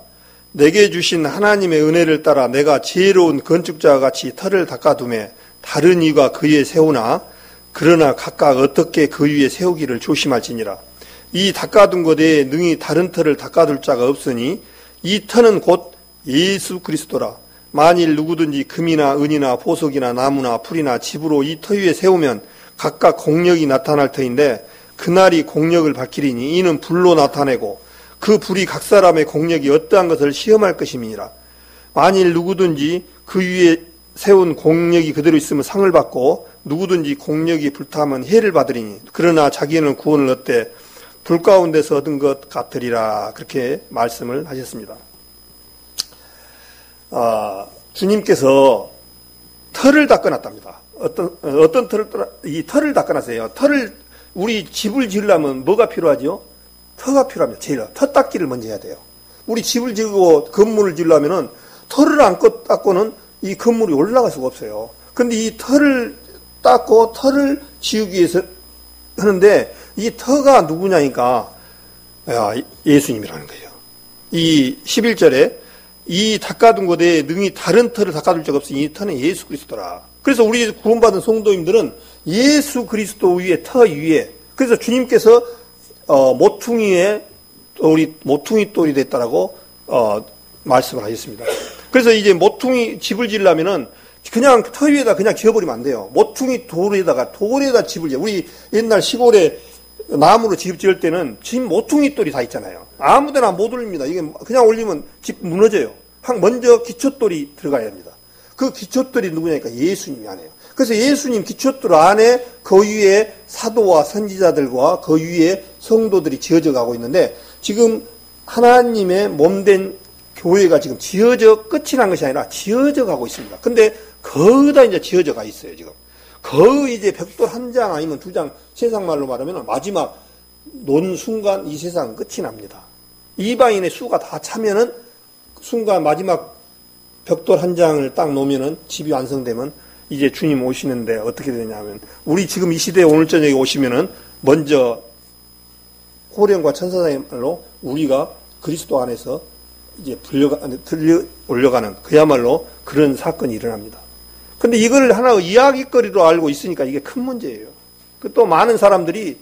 내게 주신 하나님의 은혜를 따라 내가 지혜로운 건축자와 같이 터를 닦아두매 다른 이가 그 위에 세우나 그러나 각각 어떻게 그 위에 세우기를 조심할지니라. 이 닦아둔 것에 능히 다른 터를 닦아둘 자가 없으니 이 터는 곧 예수 그리스도라. 만일 누구든지 금이나 은이나 보석이나 나무나 풀이나 집으로 이 터 위에 세우면 각각 공력이 나타날 터인데 그날이 공력을 밝히리니 이는 불로 나타내고 그 불이 각 사람의 공력이 어떠한 것을 시험할 것임이니라. 만일 누구든지 그 위에 세운 공력이 그대로 있으면 상을 받고 누구든지 공력이 불타면 해를 받으리니 그러나 자기는 구원을 얻되 불 가운데서 얻은 것 같으리라. 그렇게 말씀을 하셨습니다. 주님께서 털을 닦아놨답니다. 어떤 이 털을 닦아놨어요. 우리 집을 지으려면 뭐가 필요하죠? 터가 필요합니다. 제일 터 닦기를 먼저 해야 돼요. 우리 집을 지고 건물을 지으려면은 털을 안 닦고는 이 건물이 올라갈 수가 없어요. 근데 이 털을 닦고 털을 지우기 위해서 하는데 이 터가 누구냐니까 예수님이라는 거예요. 이 11절에 이 닦아둔 곳에 능히 다른 터를 닦아둘 적 없으니 이 터는 예수 그리스도라. 그래서 우리 구원받은 성도님들은 예수 그리스도 위에 터 위에 그래서 주님께서 모퉁이에 모퉁이 돌이 됐다라고 말씀을 하셨습니다. 그래서 이제 모퉁이 집을 지으려면은 그냥 터 위에다 그냥 지어버리면 안 돼요. 모퉁이 돌에다 집을 지어. 우리 옛날 시골에 나무로 집 지을 때는 집 모퉁이 돌이 다 있잖아요. 아무데나 못 올립니다. 이게 그냥 올리면 집 무너져요. 먼저 기초돌이 들어가야 합니다. 그 기초돌이 누구냐니까 예수님이 아니에요. 그래서 예수님 기초돌 안에 그 위에 사도와 선지자들과 그 위에 성도들이 지어져 가고 있는데, 지금 하나님의 몸된 교회가 지금 지어져 끝이 난 것이 아니라 지어져 가고 있습니다. 근데 거의 다 이제 지어져 가 있어요, 지금. 거의 이제 벽돌 한 장 아니면 두 장, 세상 말로 말하면 마지막 논 순간 이 세상 끝이 납니다. 이방인의 수가 다 차면은 순간 마지막 벽돌 한 장을 딱 놓으면은 집이 완성되면 이제 주님 오시는데 어떻게 되냐면, 우리 지금 이 시대에 오늘 저녁에 오시면은 먼저 호령과 천사장의 말로 우리가 그리스도 안에서 이제 들려 올려가는 그야말로 그런 사건이 일어납니다. 근데 이걸 하나의 이야기거리로 알고 있으니까 이게 큰 문제예요. 또 많은 사람들이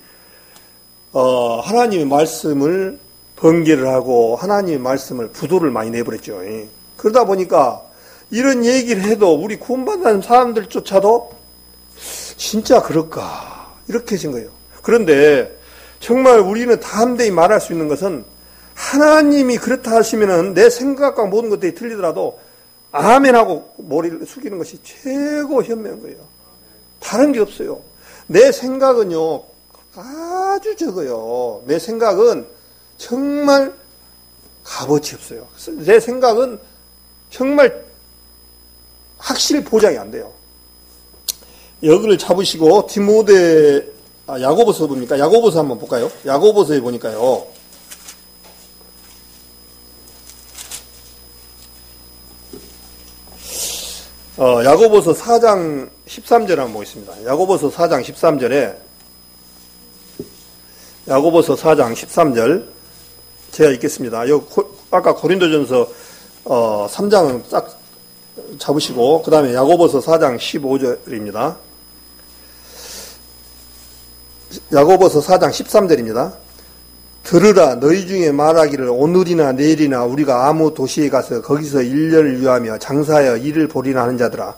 하나님의 말씀을 번개를 하고 하나님의 말씀을 부도를 많이 내버렸죠. 그러다 보니까 이런 얘기를 해도 우리 구원받는 사람들조차도 진짜 그럴까 이렇게 생각해요. 그런데 정말 우리는 담대히 말할 수 있는 것은, 하나님이 그렇다 하시면은 내 생각과 모든 것들이 틀리더라도 아멘하고 머리를 숙이는 것이 최고 현명한 거예요. 다른 게 없어요. 내 생각은요 아주 적어요. 내 생각은 정말 값어치 없어요. 내 생각은 정말 확실히 보장이 안 돼요. 여기를 잡으시고 야고보서 봅니까? 야고보서 한번 볼까요? 야고보서에 보니까요, 야고보서 4장 13절 한번 보겠습니다. 야고보서 4장 13절에, 야고보서 4장 13절 제가 읽겠습니다. 아까 고린도전서 3장은 딱 잡으시고 그 다음에 야고보서 4장 15절입니다. 야고보서 4장 13절입니다. 들으라, 너희 중에 말하기를 오늘이나 내일이나 우리가 아무 도시에 가서 거기서 일년을 유하며 장사하여 일을 벌이나 하는 자들아,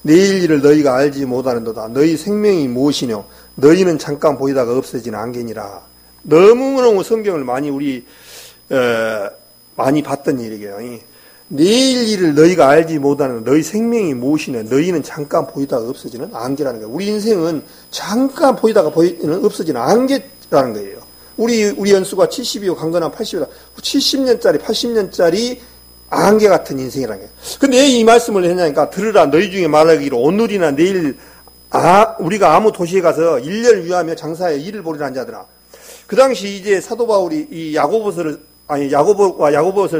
내일 일을 너희가 알지 못하는도다. 너희 생명이 무엇이뇨? 너희는 잠깐 보이다가 없어지는 안개니라. 너무너무 성경을 많이 많이 봤던 일이에요. 내일 일을 너희가 알지 못하는 너희 생명이 무엇이냐? 너희는 잠깐 보이다가 없어지는 안개라는 거예요. 우리 인생은 잠깐 보이다가 없어지는 안개라는 거예요. 우리 연수가 70이고 강건한 80이다. 70년짜리, 80년짜리 안개 같은 인생이라는 거예요. 근데 왜 이 말씀을 했냐니까, 들으라, 너희 중에 말하기로 오늘이나 내일 우리가 아무 도시에 가서 1년을 유하며 장사하여 일을 벌이는 자들아. 그 당시 이제 사도 바울이 이 야고보서를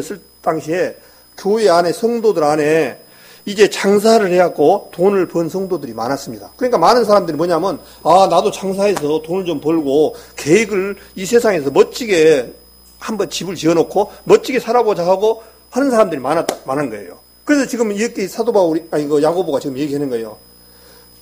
쓸 당시에 교회 안에 성도들 안에 이제 장사를 해갖고 돈을 번 성도들이 많았습니다. 그러니까 많은 사람들이 뭐냐면, 나도 장사해서 돈을 좀 벌고 계획을 이 세상에서 멋지게 한번 집을 지어놓고 멋지게 살아보자 하고 하는 사람들이 많은 거예요. 그래서 지금 이렇게 사도 바울이, 야고보가 지금 얘기하는 거예요.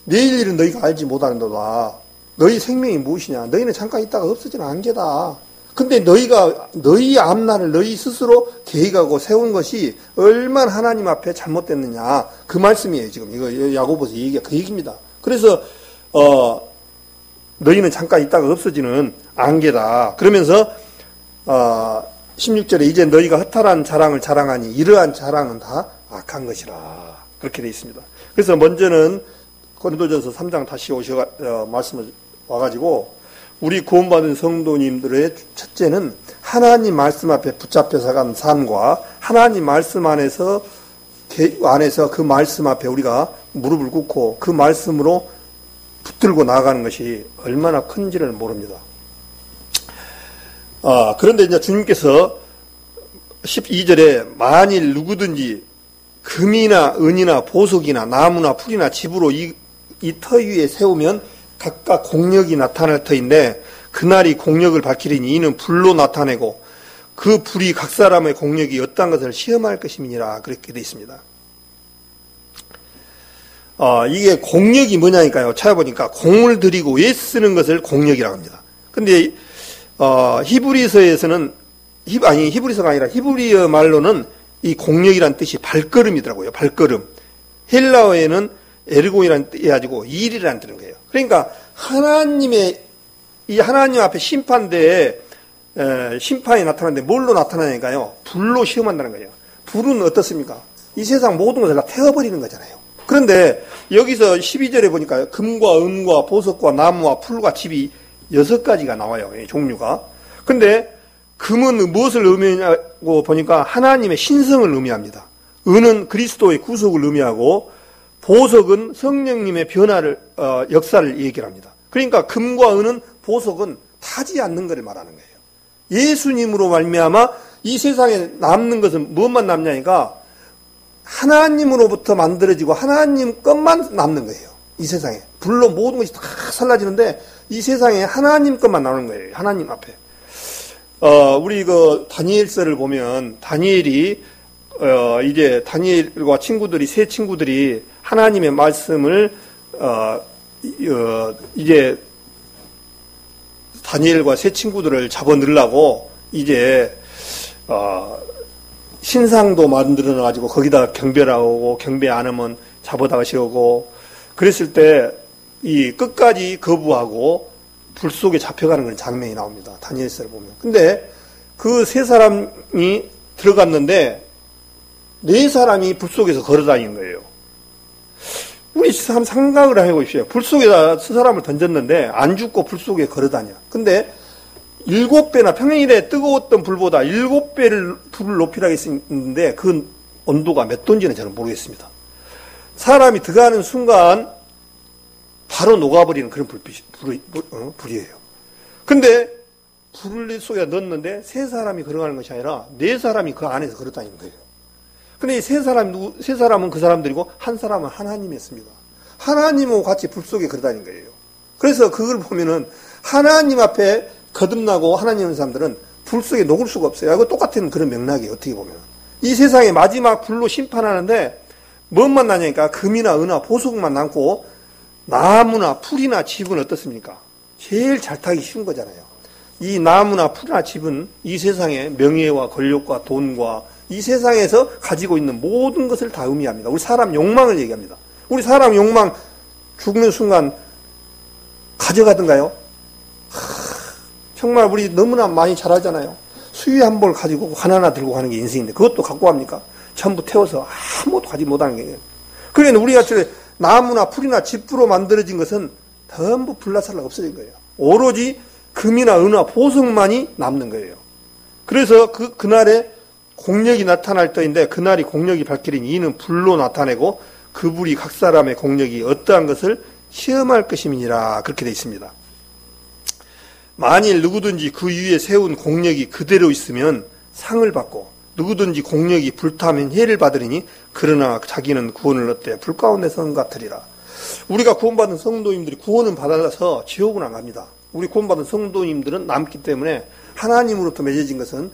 내일 일은 너희가 알지 못하는도다. 너희 생명이 무엇이냐? 너희는 잠깐 있다가 없어지는 안개다. 근데 너희 앞날을 너희 스스로 계획하고 세운 것이 얼마나 하나님 앞에 잘못됐느냐. 그 말씀이에요, 지금. 이거 야고보서 얘기가 그 얘기입니다. 그래서, 너희는 잠깐 있다가 없어지는 안개다. 그러면서, 16절에 이제 너희가 허탈한 자랑을 자랑하니 이러한 자랑은 다 악한 것이라. 그렇게 되어 있습니다. 그래서 먼저는 고린도전서 3장 다시 말씀을 와가지고, 우리 구원받은 성도님들의 첫째는 하나님 말씀 앞에 붙잡혀 사간 삶과 하나님 말씀 안에서 그 말씀 앞에 우리가 무릎을 꿇고 그 말씀으로 붙들고 나아가는 것이 얼마나 큰지를 모릅니다. 그런데 이제 주님께서 12절에 만일 누구든지 금이나 은이나 보석이나 나무나 풀이나 집으로 이 터 위에 세우면 각각 공력이 나타날 터인데 그날이 공력을 밝히리니 이는 불로 나타내고 그 불이 각 사람의 공력이 어떠한 것을 시험할 것임이니라. 그렇게 되어 있습니다. 이게 공력이 뭐냐니까요. 찾아보니까 공을 들이고 애쓰는 것을 공력이라고 합니다. 근데 히브리서에서는 히브리서가 아니라 히브리어 말로는 이 공력이란 뜻이 발걸음이더라고요. 발걸음. 헬라어에는 에르곤이라는 뜻이 가지고 일이라는 뜻인 거예요. 그러니까 이 하나님 앞에 심판대에 심판이 나타나는데 뭘로 나타나니까요? 불로 시험한다는 거예요. 불은 어떻습니까? 이 세상 모든 것을 다 태워버리는 거잖아요. 그런데 여기서 12절에 보니까 금과 은과 보석과 나무와 풀과 칩이 6가지가 나와요. 이 종류가. 근데 금은 무엇을 의미하냐고 보니까 하나님의 신성을 의미합니다. 은은 그리스도의 구속을 의미하고 보석은 성령님의 변화를 역사를 얘기합니다. 그러니까 금과 은은 보석은 타지 않는 것을 말하는 거예요. 예수님으로 말미암아 이 세상에 남는 것은 무엇만 남냐니까 하나님으로부터 만들어지고 하나님 것만 남는 거예요. 이 세상에. 불로 모든 것이 다 살라지는데 이 세상에 하나님 것만 남는 거예요. 하나님 앞에. 우리 다니엘서를 보면 다니엘이 이제 다니엘과 새 친구들이 하나님의 말씀을 이제 다니엘과 새 친구들을 잡아넣으려고 이제 신상도 만들어 가지고 거기다 경배하고 경배 안 하면 잡아다가 씌우고 그랬을 때 이 끝까지 거부하고 불 속에 잡혀가는 그런 장면이 나옵니다. 다니엘서를 보면. 근데 그 세 사람이 들어갔는데 4사람이 불 속에서 걸어다니는 거예요. 우리 한번 생각을 해보십시오. 불 속에다 그 사람을 던졌는데 안 죽고 불 속에 걸어다녀. 근데 7배나 평일에 뜨거웠던 불보다 7배를 불을 높이라고 했는데 그 온도가 몇 도인지는 저는 모르겠습니다. 사람이 들어가는 순간 바로 녹아버리는 그런 불이에요. 근데 불 속에 넣었는데 3사람이 걸어가는 것이 아니라 4사람이 그 안에서 걸어다니는 거예요. 근데 이 세 사람은 그 사람들이고 한 사람은 하나님이었습니다. 하나님하고 같이 불 속에 걸어다니는 거예요. 그래서 그걸 보면은 하나님 앞에 거듭나고 하나님의 사람들은 불 속에 녹을 수가 없어요. 이거 똑같은 그런 맥락이에요. 어떻게 보면. 이 세상의 마지막 불로 심판하는데 뭔만 나냐니까 금이나 은하 보석만 남고 나무나 풀이나 짚은 어떻습니까? 제일 잘 타기 쉬운 거잖아요. 이 나무나 풀이나 짚은 이 세상의 명예와 권력과 돈과 이 세상에서 가지고 있는 모든 것을 다 의미합니다. 우리 사람 욕망을 얘기합니다. 우리 사람 욕망 죽는 순간 가져가던가요? 정말 우리 너무나 많이 잘 알잖아요. 수위 한 벌 가지고 하나하나 들고 가는 게 인생인데 그것도 갖고 갑니까? 전부 태워서 아무것도 가지 못하는 게. 그러니까 우리가 나무나 풀이나 짚으로 만들어진 것은 전부 불나살라 없어진 거예요. 오로지 금이나 은하 보석만이 남는 거예요. 그래서 그날에 공력이 나타날 때인데 그날이 공력이 밝히리니 이는 불로 나타내고 그 불이 각 사람의 공력이 어떠한 것을 시험할 것임이니라 그렇게 되어 있습니다. 만일 누구든지 그 위에 세운 공력이 그대로 있으면 상을 받고 누구든지 공력이 불타면 해를 받으리니 그러나 자기는 구원을 얻되 불 가운데 선 같으리라. 우리가 구원받은 성도님들이 구원은 받아서 지옥은 안 갑니다. 우리 구원받은 성도님들은 남기 때문에 하나님으로부터 맺어진 것은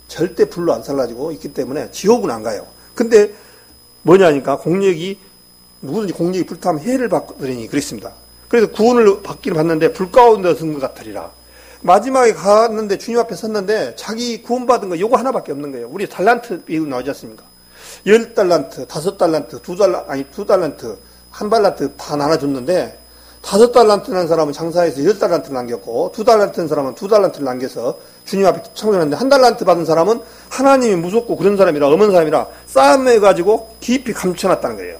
절대 불로 안 살라지고 있기 때문에 지옥은 안 가요. 근데 뭐냐니까 누구든지 공력이 불타면 해를 받으리니 그랬습니다. 그래서 구원을 받기는 받는데 불 가운데 선 것 같으리라. 마지막에 갔는데 주님 앞에 섰는데 자기 구원받은 거 요거 하나밖에 없는 거예요. 우리 달란트 비유 나오지 않습니까? 10달란트, 5달란트, 2달란트, 1달란트 다 나눠줬는데 5달란트라는 사람은 장사해서 10달란트를 남겼고 2달란트는 사람은 2달란트를 남겨서 주님 앞에 청전했는데 1달란트 받은 사람은 하나님이 무섭고 그런 사람이라 엄한 사람이라 싸움해가지고 깊이 감춰놨다는 거예요.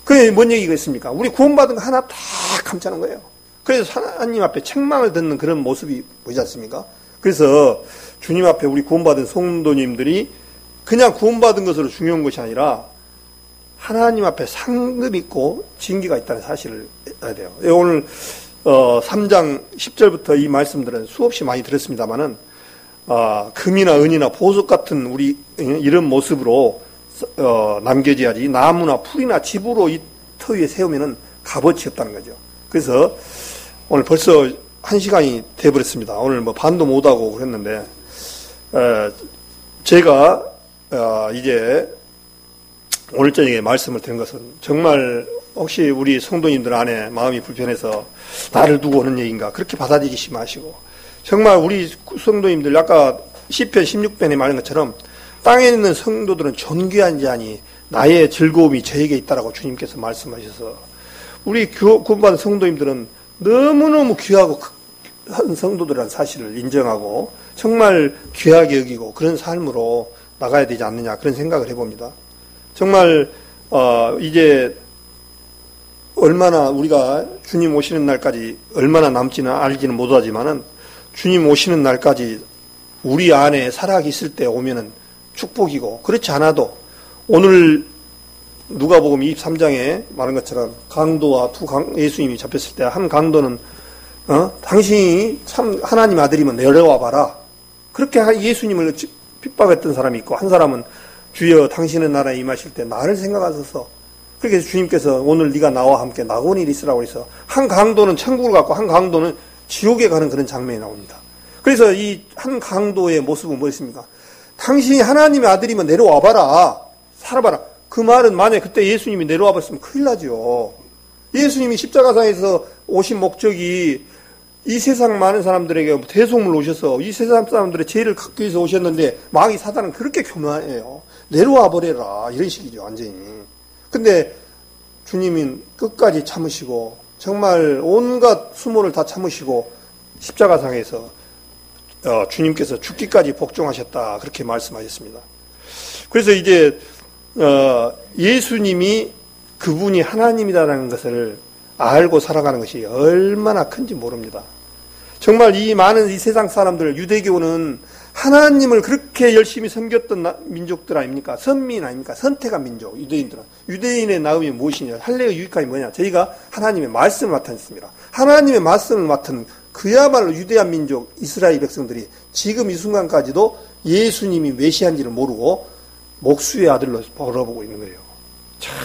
그게 뭔 얘기가 있습니까? 우리 구원받은 거 하나 다 감춰놓은 거예요. 그래서 하나님 앞에 책망을 듣는 그런 모습이 보이지 않습니까? 그래서 주님 앞에 우리 구원받은 성도님들이 그냥 구원받은 것으로 중요한 것이 아니라 하나님 앞에 상급 있고 징계가 있다는 사실을 알아야 돼요. 오늘 3장 10절부터 이 말씀들은 수없이 많이 들었습니다만은 금이나 은이나 보석 같은 우리 이런 모습으로 남겨져야지 나무나 풀이나 짚으로 이 터 위에 세우면은 값어치 없다는 거죠. 그래서 오늘 벌써 1시간이 돼버렸습니다. 오늘 반도 못하고 그랬는데 제가 이제 오늘 저녁에 말씀을 드린 것은 정말 혹시 우리 성도님들 안에 마음이 불편해서 나를 두고 오는 얘기인가 그렇게 받아들이지 마시고 정말 우리 성도님들 아까 시편 16편에 말한 것처럼 땅에 있는 성도들은 존귀한 자니 나의 즐거움이 저에게 있다라고 주님께서 말씀하셔서 우리 구원받은 성도님들은 너무너무 귀하고 한 성도들이라는 사실을 인정하고 정말 귀하게 여기고 그런 삶으로 나가야 되지 않느냐 그런 생각을 해봅니다. 정말 이제 얼마나 우리가 주님 오시는 날까지 얼마나 남지는 알지는 못하지만은 주님 오시는 날까지 우리 안에 살아있을 때 오면은 축복이고 그렇지 않아도 오늘 누가복음 23장에 말한 것처럼 강도와 예수님이 잡혔을 때 한 강도는 당신이 참 하나님 아들이면 내려와 봐라. 그렇게 예수님을 핍박했던 사람이 있고 한 사람은 주여 당신의 나라에 임하실 때 나를 생각하소서. 그렇게 주님께서 오늘 네가 나와 함께 낙원이 있으라고 해서 한 강도는 천국을 갔고 한 강도는 지옥에 가는 그런 장면이 나옵니다. 그래서 이 한 강도의 모습은 뭐였습니까? 당신이 하나님의 아들이면 내려와 봐라. 살아봐라. 그 말은 만약에 그때 예수님이 내려와 봤으면 큰일 나죠. 예수님이 십자가상에서 오신 목적이 이 세상 많은 사람들에게 대속물로 오셔서 이 세상 사람들의 죄를 갚기 위해서 오셨는데 마귀 사단은 그렇게 교만해요. 내려와 버려라. 이런 식이죠. 완전히. 근데 주님은 끝까지 참으시고 정말 온갖 수모를 다 참으시고 십자가상에서 주님께서 죽기까지 복종하셨다. 그렇게 말씀하셨습니다. 그래서 이제 예수님이 그분이 하나님이다라는 것을 알고 살아가는 것이 얼마나 큰지 모릅니다. 정말 이 많은 이 세상 사람들, 유대교는 하나님을 그렇게 열심히 섬겼던 민족들 아닙니까? 선민 아닙니까? 선택한 민족, 유대인들은. 유대인의 나음이 무엇이냐? 할례의 유익함이 뭐냐? 저희가 하나님의 말씀을 맡았습니다. 하나님의 말씀을 맡은 그야말로 유대한 민족, 이스라엘 백성들이 지금 이 순간까지도 예수님이 메시아인지를 모르고 목수의 아들로 바라보고 있는 거예요. 참,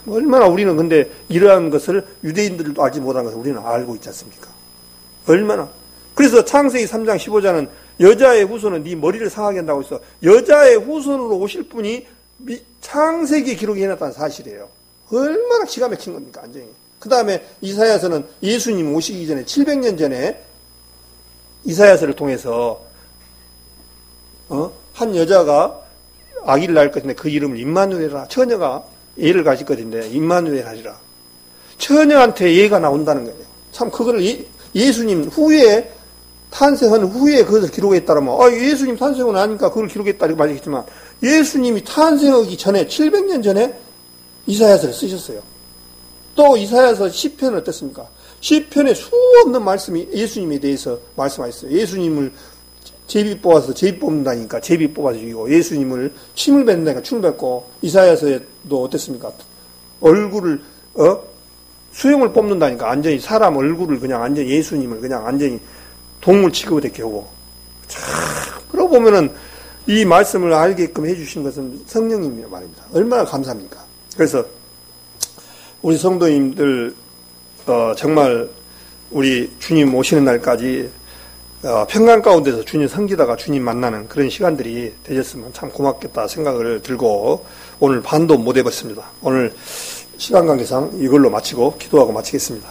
얼마나 우리는 근데 이러한 것을 유대인들도 알지 못한 것을 우리는 알고 있지 않습니까? 얼마나. 그래서 창세기 3장 15절은 여자의 후손은 네 머리를 상하게 한다고 해서 여자의 후손으로 오실 분이 창세기 기록에 해놨다는 사실이에요. 얼마나 기가 막힌 겁니까, 완전히. 그 다음에 이사야서는 예수님 오시기 전에 700년 전에 이사야서를 통해서 한 여자가 아기를 낳을 것인데 그 이름을 임마누엘이라 처녀가 예를 가질 것인데 임마누엘 하리라. 처녀한테 예가 나온다는 거예요. 참 그거를 예수님 후에 탄생한 후에 그것을 기록했다라면 예수님 탄생은 아니까 그걸 기록했다 이렇게 말했지만 예수님이 탄생하기 전에 700년 전에 이사야서를 쓰셨어요. 또 이사야서 시편은 어떻습니까? 시편에 수없는 말씀이 예수님에 대해서 말씀하셨어요. 예수님을 제비 뽑아서 제비 뽑는다니까 제비 뽑아서 죽이고 예수님을 침을 뱉는다니까 침을 뱉고 이사야서에도 어땠습니까? 얼굴을 수염을 뽑는다니까 완전히 사람 얼굴을 그냥 완전히 예수님을 그냥 완전히 동물 취급을 이렇게 하고 참 그러고 보면은 이 말씀을 알게끔 해주신 것은 성령님이란 말입니다. 얼마나 감사합니까? 그래서 우리 성도님들 정말 우리 주님 오시는 날까지 평강 가운데서 주님 섬기다가 주님 만나는 그런 시간들이 되셨으면 참 고맙겠다 생각을 들고 오늘 반도 못 해봤습니다. 오늘 시간 관계상 이걸로 마치고 기도하고 마치겠습니다.